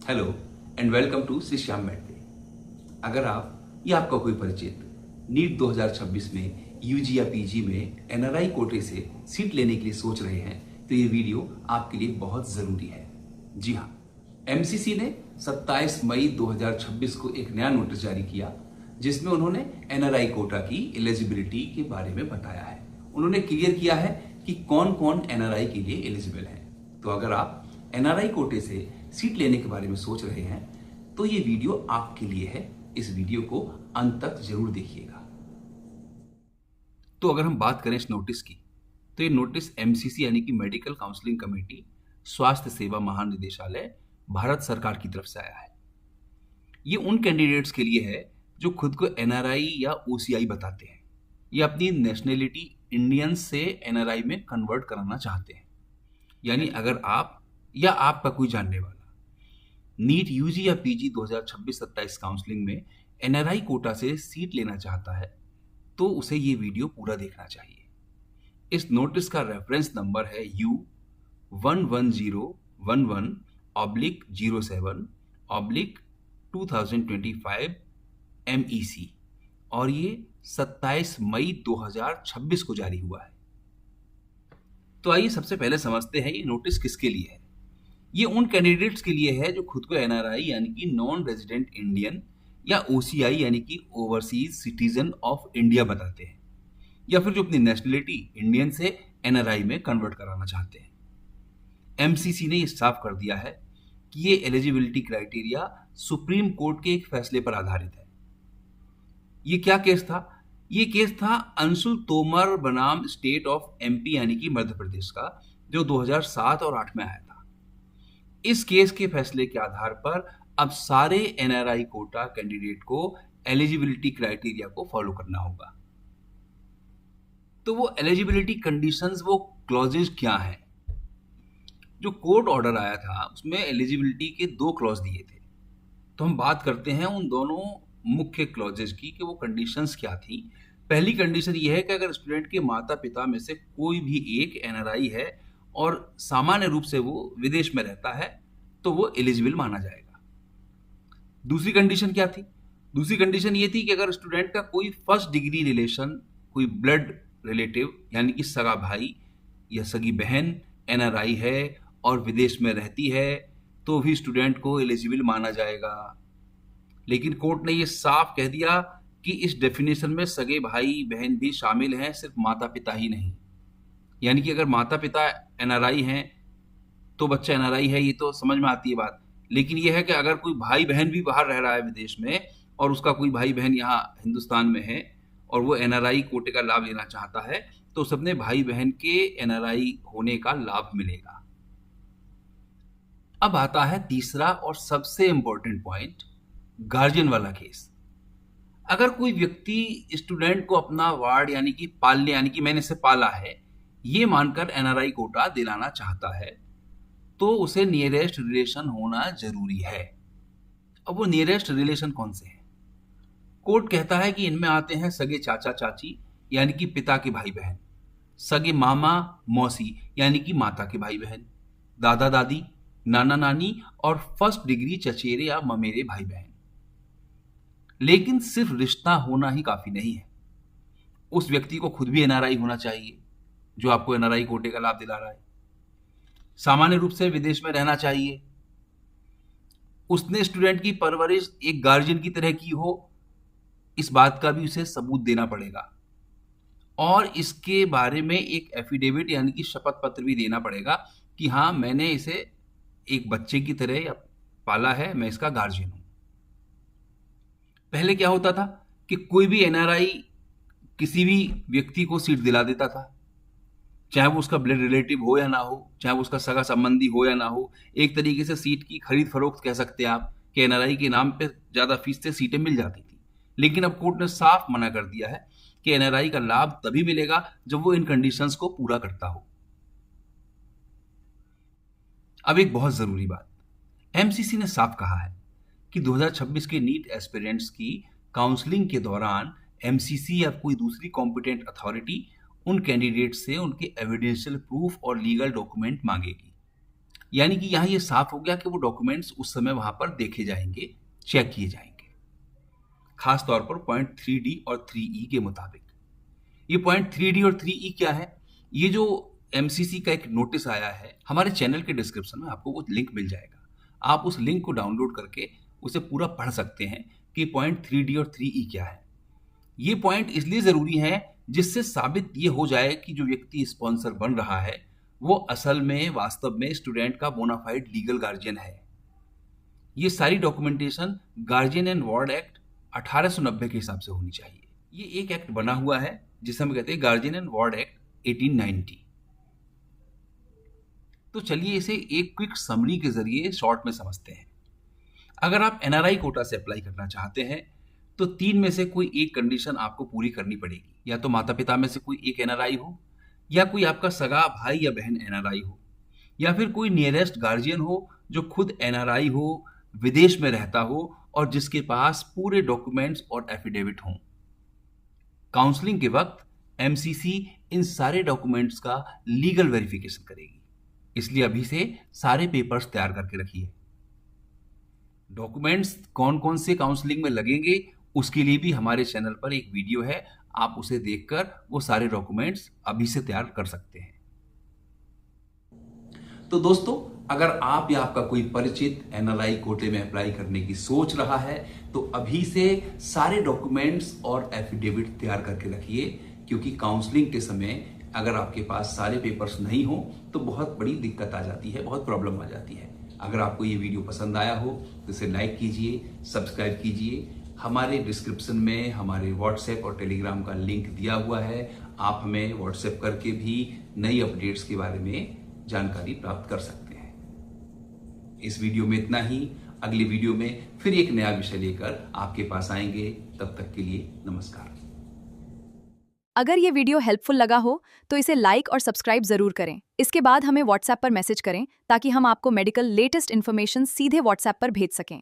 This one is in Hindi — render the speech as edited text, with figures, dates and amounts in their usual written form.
Hello and welcome to Shri Shyam Medway. अगर आप या आपका कोई परिचित नीट 2026 में यूजी या पीजी में एनआरआई कोटे से सीट लेने के लिए सोच रहे हैं तो ये वीडियो आपके लिए बहुत ज़रूरी है। जी हाँ, एमसीसी ने 27 मई 2026 को एक नया नोटिस जारी किया जिसमें उन्होंने एनआरआई कोटा की एलिजिबिलिटी के बारे में बताया है। उन्होंने क्लियर किया है कि कौन कौन एनआरआई के लिए एलिजिबल है। तो अगर आप एनआरआई कोटे से सीट लेने के बारे में सोच रहे हैं तो ये वीडियो आपके लिए है। इस वीडियो को अंत तक जरूर देखिएगा। तो अगर हम बात करें इस नोटिस की, तो ये नोटिस एमसीसी यानी कि मेडिकल काउंसलिंग कमेटी, स्वास्थ्य सेवा महानिदेशालय, भारत सरकार की तरफ से आया है। ये उन कैंडिडेट्स के लिए है जो खुद को एनआरआई या ओसीआई बताते हैं या अपनी नेशनैलिटी इंडियन से एनआरआई में कन्वर्ट कराना चाहते हैं। यानी अगर आप या आपका कोई जानने वाला नीट यूजी या पीजी 2026-27 काउंसलिंग में एनआरआई कोटा से सीट लेना चाहता है तो उसे ये वीडियो पूरा देखना चाहिए। इस नोटिस का रेफरेंस नंबर है U11011/07/2025 MEC और ये 27 मई 2026 को जारी हुआ है। तो आइए सबसे पहले समझते हैं ये नोटिस किसके लिए है। ये उन कैंडिडेट्स के लिए है जो खुद को एनआरआई यानी कि नॉन रेजिडेंट इंडियन या ओसीआई यानी कि ओवरसीज सिटीजन ऑफ इंडिया बताते हैं या फिर जो अपनी नेशनलिटी इंडियन से एनआरआई में कन्वर्ट कराना चाहते हैं। एमसीसी ने ये साफ कर दिया है कि ये एलिजिबिलिटी क्राइटेरिया सुप्रीम कोर्ट के एक फैसले पर आधारित है। ये क्या केस था? ये केस था अंशुल तोमर बनाम स्टेट ऑफ एमपी यानी कि मध्य प्रदेश का, जो 2007 और 8 में आया था। इस केस के फैसले के आधार पर अब सारे एनआरआई कोटा कैंडिडेट को एलिजिबिलिटी क्राइटेरिया को फॉलो करना होगा। तो वो एलिजिबिलिटी कंडीशंस, वो क्लॉजेज क्या हैं? जो कोर्ट ऑर्डर आया था उसमें एलिजिबिलिटी के 2 क्लॉज दिए थे। तो हम बात करते हैं उन दोनों मुख्य क्लॉजेज की कि वो कंडीशंस क्या थी। पहली कंडीशन ये है कि अगर स्टूडेंट के माता पिता में से कोई भी एक एनआरआई है और सामान्य रूप से वो विदेश में रहता है तो वो एलिजिबल माना जाएगा। दूसरी कंडीशन क्या थी? दूसरी कंडीशन ये थी कि अगर स्टूडेंट का कोई फर्स्ट डिग्री रिलेशन, कोई ब्लड रिलेटिव यानी कि सगा भाई या सगी बहन एनआरआई है और विदेश में रहती है तो भी स्टूडेंट को एलिजिबल माना जाएगा। लेकिन कोर्ट ने ये साफ कह दिया कि इस डेफिनेशन में सगे भाई बहन भी शामिल हैं, सिर्फ माता पिता ही नहीं। यानी कि अगर माता पिता एनआरआई हैं तो बच्चा एनआरआई है, ये तो समझ में आती है बात। लेकिन यह है कि अगर कोई भाई बहन भी बाहर रह रहा है विदेश में और उसका कोई भाई बहन यहाँ हिंदुस्तान में है और वो एनआरआई कोटे का लाभ लेना चाहता है तो उसे अपने भाई बहन के एनआरआई होने का लाभ मिलेगा। अब आता है तीसरा और सबसे इंपॉर्टेंट पॉइंट, गार्जियन वाला केस। अगर कोई व्यक्ति स्टूडेंट को अपना वार्ड यानी कि पालने यानी कि मैंने इसे पाला है ये मानकर एनआरआई कोटा दिलाना चाहता है तो उसे नियरेस्ट रिलेशन होना जरूरी है। अब वो नियरेस्ट रिलेशन कौन से हैं? कोर्ट कहता है कि इनमें आते हैं सगे चाचा चाची यानी कि पिता के भाई बहन, सगे मामा मौसी यानी कि माता के भाई बहन, दादा दादी, नाना नानी और फर्स्ट डिग्री चचेरे या ममेरे भाई बहन। लेकिन सिर्फ रिश्ता होना ही काफी नहीं है। उस व्यक्ति को खुद भी एनआरआई होना चाहिए जो आपको एनआरआई कोटे का लाभ दिला रहा है। सामान्य रूप से विदेश में रहना चाहिए। उसने स्टूडेंट की परवरिश एक गार्जियन की तरह की हो, इस बात का भी उसे सबूत देना पड़ेगा और इसके बारे में एक एफिडेविट यानी कि शपथ पत्र भी देना पड़ेगा कि हाँ, मैंने इसे एक बच्चे की तरह पाला है, मैं इसका गार्जियन हूं। पहले क्या होता था कि कोई भी एनआरआई किसी भी व्यक्ति को सीट दिला देता था, चाहे वो उसका ब्लड रिलेटिव हो या ना हो, चाहे वो उसका सगा संबंधी हो या ना हो। एक तरीके से सीट की खरीद फरोख्त कह सकते हैं आप कि एनआरआई के नाम पे ज्यादा फीस से सीटें मिल जाती थी। लेकिन अब कोर्ट ने साफ मना कर दिया है कि एनआरआई का लाभ तभी मिलेगा जब वो इन कंडीशंस को पूरा करता हो। अब एक बहुत जरूरी बात, एमसीसी ने साफ कहा है कि 2026 के नीट एस्पिरेंट्स की काउंसलिंग के दौरान एमसीसी या कोई दूसरी कॉम्पिटेंट अथॉरिटी उन कैंडिडेट से उनके एविडेंशियल प्रूफ और लीगल डॉक्यूमेंट मांगेगी। यानी कि यहाँ ये साफ हो गया कि वो डॉक्यूमेंट्स उस समय वहां पर देखे जाएंगे, चेक किए जाएंगे, खास तौर पर पॉइंट 3D और 3E के मुताबिक। ये पॉइंट 3D और 3E क्या है? ये जो एमसीसी का एक नोटिस आया है, हमारे चैनल के डिस्क्रिप्शन में आपको वो लिंक मिल जाएगा। आप उस लिंक को डाउनलोड करके उसे पूरा पढ़ सकते हैं कि पॉइंट 3D और 3E क्या है। ये पॉइंट इसलिए ज़रूरी है जिससे साबित ये हो जाए कि जो व्यक्ति स्पॉन्सर बन रहा है वो असल में वास्तव में स्टूडेंट का बोनाफाइड लीगल गार्जियन है। ये सारी documentation guardian and ward act 1890 के हिसाब से होनी चाहिए। ये एक एक्ट बना हुआ है जिसे हम कहते हैं गार्जियन एंड वार्ड एक्ट 1890। तो चलिए इसे एक क्विक समरी के जरिए शॉर्ट में समझते हैं। अगर आप एनआरआई कोटा से अप्लाई करना चाहते हैं तो 3 में से कोई एक कंडीशन आपको पूरी करनी पड़ेगी। या तो माता पिता में से कोई एक एनआरआई हो, या कोई आपका सगा भाई या बहन एनआरआई हो, या फिर कोई नियरेस्ट गार्जियन हो जो खुद एनआरआई हो, विदेश में रहता हो और जिसके पास पूरे डॉक्यूमेंट्स और एफिडेविट हों। काउंसलिंग के वक्त एमसीसी इन सारे डॉक्यूमेंट्स का लीगल वेरिफिकेशन करेगी, इसलिए अभी से सारे पेपर्स तैयार करके रखिए। डॉक्यूमेंट्स कौन कौन से काउंसलिंग में लगेंगे उसके लिए भी हमारे चैनल पर एक वीडियो है, आप उसे देखकर वो सारे डॉक्यूमेंट्स अभी से तैयार कर सकते हैं। तो दोस्तों, अगर आप या आपका कोई परिचित एनआरआई कोटे में अप्लाई करने की सोच रहा है तो अभी से सारे डॉक्यूमेंट्स और एफिडेविट तैयार करके रखिए, क्योंकि काउंसलिंग के समय अगर आपके पास सारे पेपर्स नहीं हो तो बहुत बड़ी दिक्कत आ जाती है, बहुत प्रॉब्लम आ जाती है। अगर आपको ये वीडियो पसंद आया हो तो इसे लाइक कीजिए, सब्सक्राइब कीजिए। हमारे डिस्क्रिप्शन में हमारे व्हाट्सएप और टेलीग्राम का लिंक दिया हुआ है, आप हमें व्हाट्सएप करके भी नई अपडेट्स के बारे में जानकारी प्राप्त कर सकते हैं। इस वीडियो में इतना ही। अगली वीडियो में फिर एक नया विषय लेकर आपके पास आएंगे। तब तक के लिए नमस्कार। अगर ये वीडियो हेल्पफुल लगा हो तो इसे लाइक और सब्सक्राइब जरूर करें। इसके बाद हमें व्हाट्सएप पर मैसेज करें ताकि हम आपको मेडिकल लेटेस्ट इन्फॉर्मेशन सीधे व्हाट्सएप पर भेज सकें।